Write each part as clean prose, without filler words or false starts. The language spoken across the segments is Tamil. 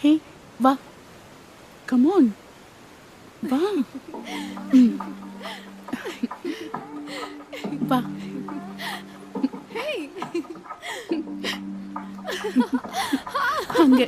ஹே வா, கம் ஆன், வா. வா. அங்க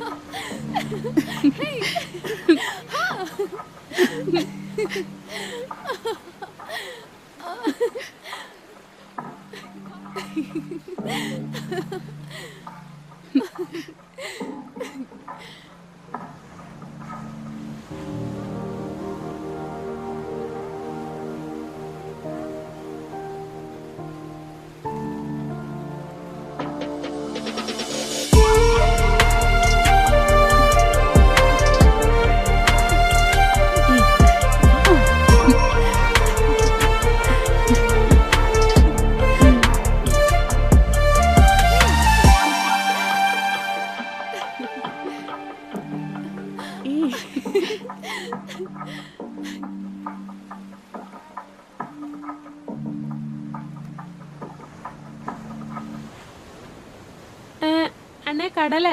அண்ணே கடலை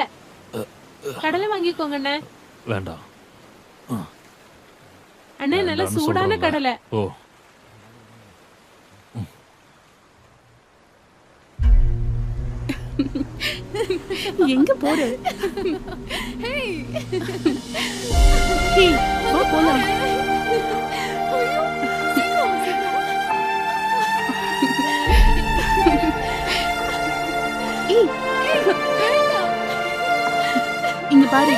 கடலை வாங்கிக்கோங்க அண்ணே. வேண்டாம் அண்ணே நல்ல சூடான கடலை. ஓ எங்க போற? ஹே வா போலாம். இங்க பாரு.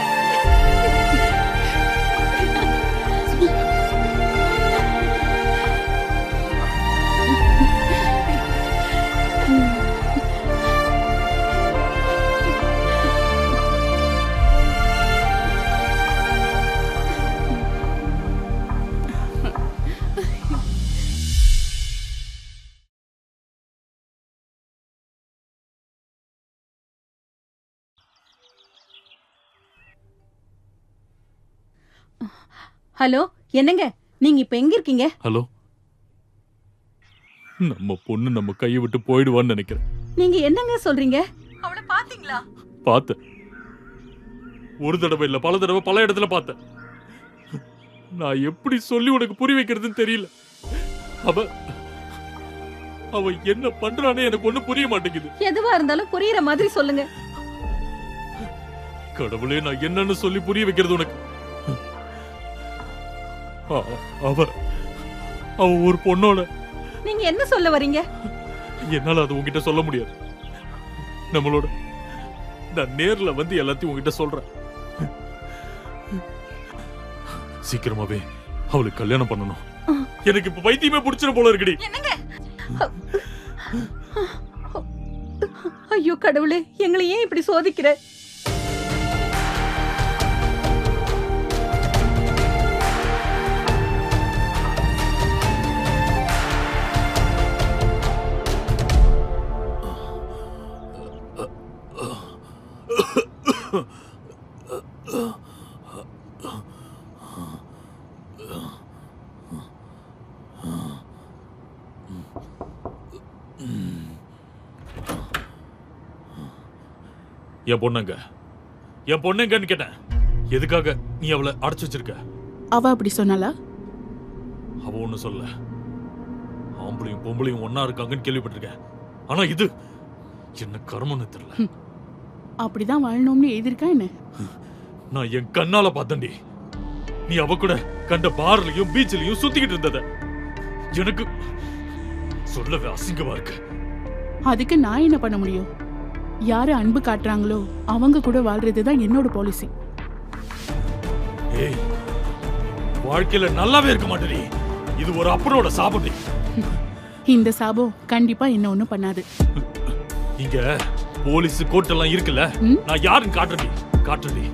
ஹலோ, என்னங்க நீங்க இப்ப எங்க இருக்கீங்க? ஹலோ, நம்ம பொண்ணு நம்ம கையை விட்டு போயிடுவான்னு நினைக்கிறேன். நீங்க என்னங்க சொல்றீங்க? அவளை பாத்தீங்களா? பார்த்தேன், ஒரு தடவை இல்ல பல தடவை பல இடத்துல பார்த்தேன். நான் எப்படி சொல்லி உனக்கு புரிய வைக்கிறதுன்னு தெரியல. அவ என்ன பண்றானே எனக்கு ஒண்ணு புரிய மாட்டேங்குது. எதுவா இருந்தாலும் புரியுற மாதிரி சொல்லுங்க. கடவுளே, நான் என்னன்னு சொல்லி புரிய வைக்கிறது உனக்கு? அவ ஒரு பொண்ணோட. நீங்க என்ன சொல்ல வரீங்க? என்னால அது உங்ககிட்ட சொல்ல முடியாது. நம்மளோட நான் நேர்ல வந்து எல்லாத்தையும் உங்ககிட்ட சொல்றேன். சீக்கிரமாவே அவளுக்கு கல்யாணம் பண்ணணும். எனக்கு இப்ப பைத்தியமே பிடிச்சிட போல இருக்குடி. என்னங்க? ஐயோ கடவுளே, எங்களை ஏன் இப்படி சோதிக்கிற? என் பொண்ணுங்கன்னு கேட்டேன். எதுக்காக நீ அவளை அடைச்சு வச்சிருக்க? அவ அப்படி சொன்னாலா? அவ ஒண்ணு சொல்ல. ஆம்பளையும் பொம்பளையும் ஒன்னா இருக்காங்கன்னு கேள்விப்பட்டிருக்கேன். ஆனா இது என்ன கர்மம்னு தெரியல. அப்படிதான் வாழணும்னு எழுதிருக்கா என்ன? நான் என் கண்ணால பார்த்தேன்டி. நீ அவ கூட கண்ட பார்லயும் பீச்லயும் சுத்திக்கிட்டு இருந்தத எனக்கு சொல்லவே அசிங்கமா இருக்கு. அதுக்கு நான் என்ன பண்ண முடியும்? யாரு அன்பு காட்டுறாங்களோ அவங்க கூட வாழ்றதுதான் என்னோட பாலிசி. ஏய், வாழ்க்கையில நல்லாவே இருக்க மாட்டேடி. இது ஒரு அப்பனோட சாபம். இந்த சாபம் கண்டிப்பா என்ன ஒண்ணும் பண்ணாது. இங்க போலீஸ் கோர்ட் எல்லாம் இருக்குல்ல, நான் யாருன்னு காட்டுறடி.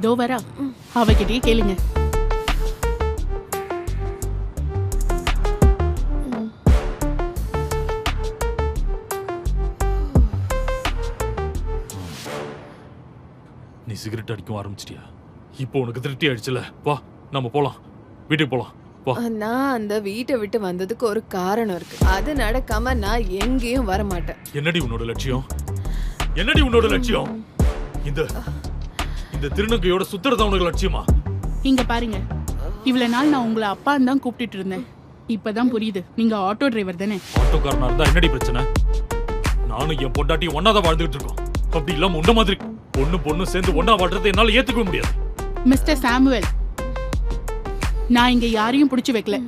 தோ வரா, அவகிட்டயே கேளுங்க. நீ சிகரெட் அடிக்க ஆரம்பிச்சிட்டியா? இப்போ உனக்கு திருப்தி ஆயிடுச்சுல? வா நம்ம போலாம், வீட்டுக்கு போலாம். வா. நான் அந்த வீட்டை விட்டு வந்ததுக்கு ஒரு காரணம் இருக்கு. அது நடக்காம நான் எங்கேயும் வர மாட்டேன். என்னடி உன்னோட லட்சியம்? என்னடி உன்னோட லட்சியம்? இந்த இந்த திருநங்கையோட சுத்துறதா உனக்கு லட்சியமா? இங்க பாருங்க, இவ்வளவு நாள் நான் உங்களை அப்பான்னு தான் கூப்பிட்டுட்டு இருந்தேன். இப்பதான் புரியுது, நீங்க ஆட்டோ டிரைவர் தானே. ஆட்டோக்காரனா இருந்தா என்னடி பிரச்சனை? நானும் என் பொண்டாட்டியும் ஒன்னாதான் வாழ்ந்துட்டு இருக்கோம். அப்படி இல்லாம உன்ன மாதிரி பொண்ணு சேர்ந்து ஒன்னா வாழ்றதை என்னால ஏத்துக்க முடியாது. மிஸ்டர் சாமுவேல், நான் இங்க யாரையும் பிடிச்சு வைக்கல.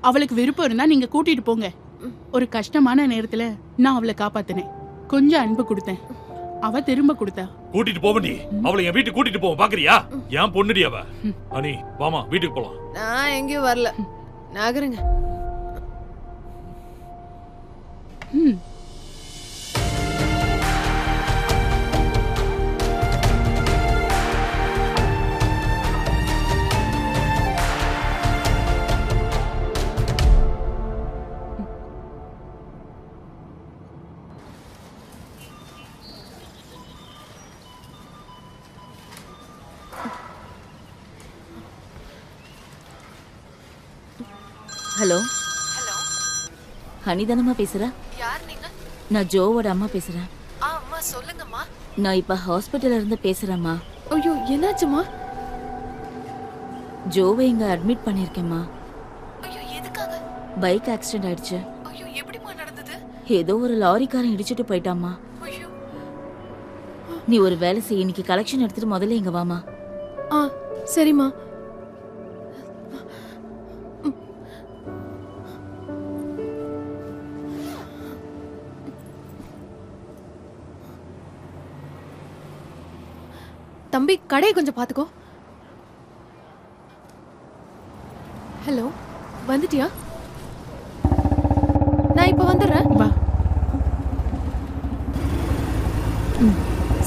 அவளுக்கு விருப்பம் இருந்தா நீங்க கூட்டிட்டு போங்க. ஒரு கஷ்டமான நேரத்துல நான் அவளை காப்பாத்தினேன். கொஞ்சம் அன்பு கொடுத்தேன், அவ திரும்ப கொடுத்தா. கூட்டிட்டு போவண்டி, அவளை என் வீட்டுக்கு கூட்டிட்டு போவோம். பாக்குறியா? ஏன் பொண்ணுடி அவ. அனி வாமா, வீட்டுக்கு போலாம். நான் எங்கேயும் வரல, நகருங்க. ஹலோ ஹனி தானம்மா பேசுறா? யார் நீங்க? நான் ஜோவோட அம்மா பேசுறேன். அம்மா சொல்லுங்கம்மா. நான் இப்ப ஹாஸ்பிட்டல்ல இருந்து பேசுறேம்மா. ஐயோ, என்னாச்சுமா? ஜோவை இங்க அட்மிட் பண்ணிருக்கேம்மா. ஐயோ, எதுக்காக? பைக் ஆக்சிடென்ட் ஆயிடுச்சு. ஐயோ, எப்படிமா நடந்தது? ஏதோ ஒரு லாரிக்காரன் இடிச்சிட்டு போயிட்டாம்மா. ஐயோ. நீ ஒரு வேலை செய், இன்னைக்கு கலெக்ஷன் எடுத்துட்டு முதல்ல இங்க வாமா. சரிம்மா. தம்பி, கடையை கொஞ்சம் பாத்துக்கோ. ஹலோ, வந்துட்டியா? நான் இப்ப வந்துடுறேன். வா.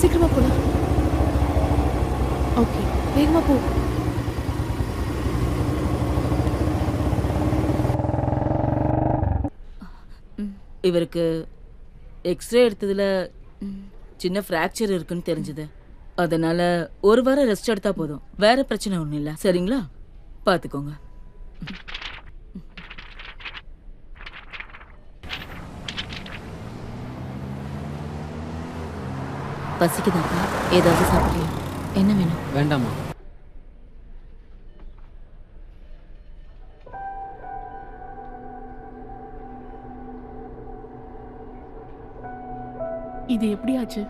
சீக்கிரமா போலாம். ஓகே, வேகமா போ. இவருக்கு எக்ஸ்ரே எடுத்ததுல சின்ன ஃப்ராக்சர் இருக்குன்னு தெரிஞ்சது. அதனால ஒரு வாரம் ரெஸ்ட் எடுத்தா போதும், வேற பிரச்சனை ஒன்றும் இல்லை. சரிங்களா? பார்த்துக்கோங்க. பசிக்குதாப்பா? ஏதாவது சாப்பிட்றியா? என்ன வேணும்? வேண்டாமா. இது எப்படி ஆச்சு?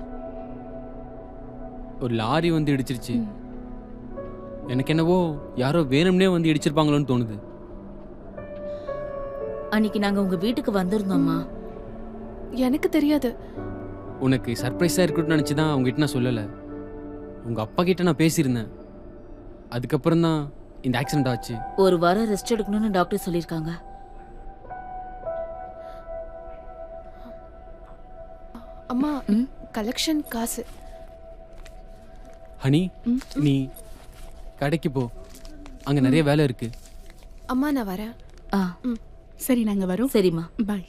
ஒரு லாரி வந்து இடிச்சிருச்சு. எனக்கு என்னவோ யாரோ வேணும்னே வந்து இடிச்சிருப்பாங்களோன்னு தோணுது. அன்னைக்கு நாங்க உங்க வீட்டுக்கு வந்திருந்தோம்மா. எனக்கு தெரியாது. உனக்கு சர்ப்ரைஸாக இருக்கட்டும்னு நினச்சி தான் அவங்ககிட்ட நான் சொல்லலை. உங்கள் அப்பா கிட்ட நான் பேசியிருந்தேன். அதுக்கப்புறம் தான் இந்த ஆக்சிடென்ட் ஆச்சு. ஒரு வாரம் ரெஸ்ட் எடுக்கணும்னு டாக்டர் சொல்லியிருக்காங்க. அம்மா, கலெக்ஷன் காசு. ஹனி, நீ கடைக்கு போ, அங்கே நிறைய வேலை இருக்கு. அம்மா, நான் வரேன். சரி, நாங்க வரோம். சரிம்மா, பாய்.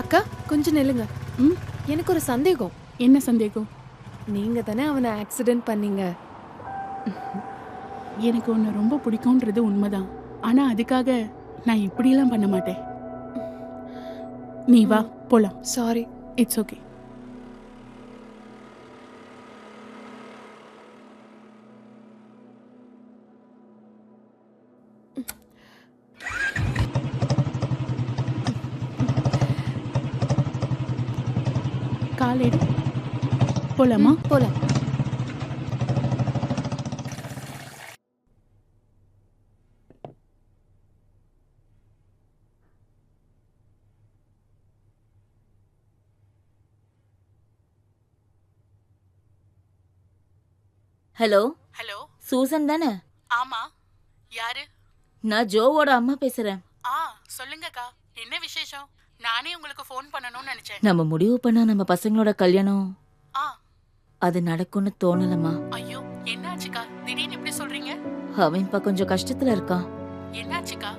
அக்கா, கொஞ்சம் நில்லுங்க. எனக்கு ஒரு சந்தேகம். என்ன சந்தேகம்? நீங்க தானே அவனை ஆக்சிடென்ட் பண்ணீங்க. எனக்கு உன்னை ரொம்ப பிடிக்கும்ன்றது உண்மைதான். ஆனா அதுக்காக நான் இப்படியெல்லாம் பண்ண மாட்டேன். நீ வா, போலாம். சாரி. It's okay. காலேடு போலாமா? போலாம். ஹலோ. ஹலோ, சூசன் தானே? ஆமா. யாரு? நான் ஜோவோட அம்மா பேசுறேன். சொல்லுங்கக்கா, என்ன விசேஷம்? நானே உங்களுக்கு ஃபோன் பண்ணணும்னு நினைச்சேன். நம்ம முடிவு பண்ணா நம்ம பசங்களோட கல்யாணம் அது நடக்கும்னு தோணலமா. ஐயோ, என்னாச்சுக்கா? திடீர்னு இப்படி சொல்றீங்க? அவன் இப்ப கொஞ்சம் கஷ்டத்துல இருக்கான். என்னாச்சுக்கா?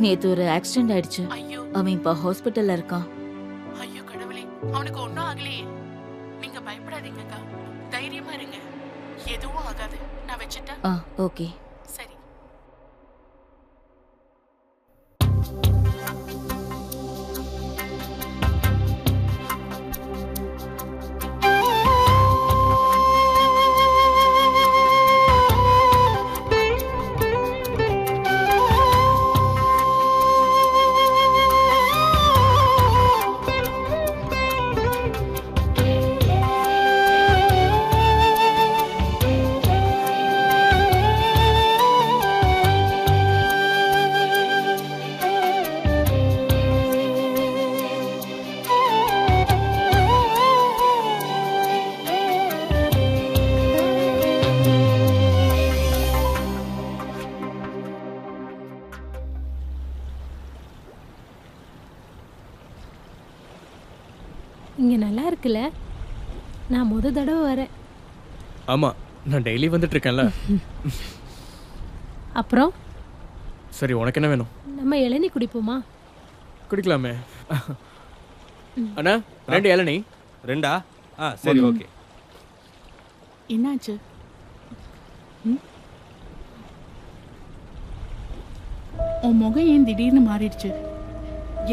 நேத்து ஒரு ஆக்சிடென்ட் ஆயிடுச்சு. ஐயோ அவன் இப்ப ஹாஸ்பிட்டல்ல இருக்கான். ஐயோ கடவுளே, அவனுக்கு ஒன்றும் ஆகலையே. நீங்க பயப்படாதீங்கக்கா, தைரியமா இருங்க, எதுவும் ஆகாது. நான் வச்சுட்டா? ஓகே. சரி. இங்க நல்லா இருக்குல்ல? நான் தடவை வரேன். ஆமா, நான் டெய்லி வந்துட்டு இருக்கேன்ல. அப்புறம் சரி, உனக்கு என்ன வேணும்? நம்ம இளநீ குடிப்போமா? குடிக்கலாமே. அண்ணா 2 இளநீ. 2ஆ? சரி, ஓகே. என்னாச்சு? உன் முகம் ஏன் திடீர்னு மாறிடுச்சு?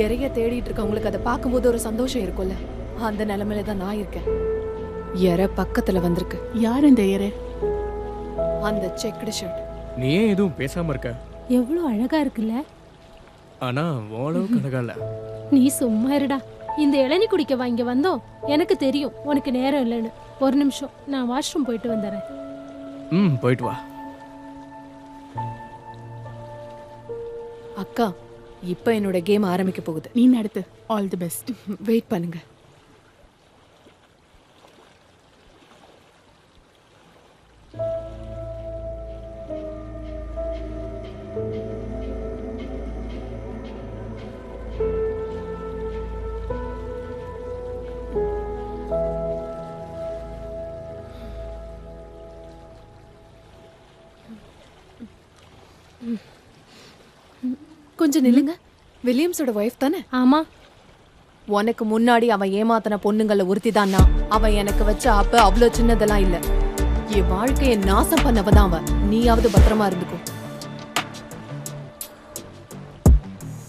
இறைய தேடிட்டு இருக்கவங்களுக்கு அதை பார்க்கும்போது ஒரு சந்தோஷம் இருக்கும்ல, அந்த நிலைமையில தான் நான் இருக்கேன். இறை பக்கத்துல வந்திருக்கு. யார் இந்த ஏற? அந்த செக்குடு ஷர்ட். நீ ஏன் எதுவும் பேசாம இருக்க? எவ்வளவு அழகா இருக்குல்ல? ஆனா ஓளவுக்கு அழகா இல்ல. நீ சும்மா இருடா. இந்த இளநீ குடிக்க இங்க வந்தோம். எனக்கு தெரியும் உனக்கு நேரம் இல்லைன்னு. ஒரு நிமிஷம், நான் வாஷ்ரூம் போயிட்டு வந்துடுறேன். போயிட்டு வா. அக்கா, இப்ப என்னோட கேம் ஆரம்பிக்க போகுது. நீ நடத்து. All the best. வெயிட் பண்ணுங்க. கொஞ்சம் நில்லுங்க. வில்லியம்ஸோட வைஃப் தானே? ஆமா. உனக்கு முன்னாடி அவன் ஏமாத்தின பொண்ணுங்கள ஒருத்தி தான்னா. அவன் எனக்கு வச்ச அப்ப அவ்வளோ சின்னதெல்லாம் இல்ல. என் வாழ்க்கையை நாசம் பண்ணவதான் அவன். நீயாவது பத்திரமா இருந்துக்கோ.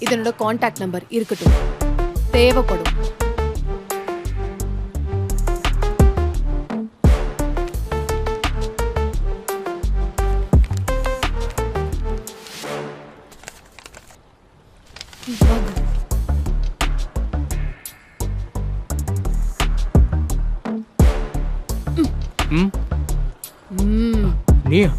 இதனோட கான்டாக்ட் நம்பர் இருக்கட்டும், தேவைப்படும். நீயா?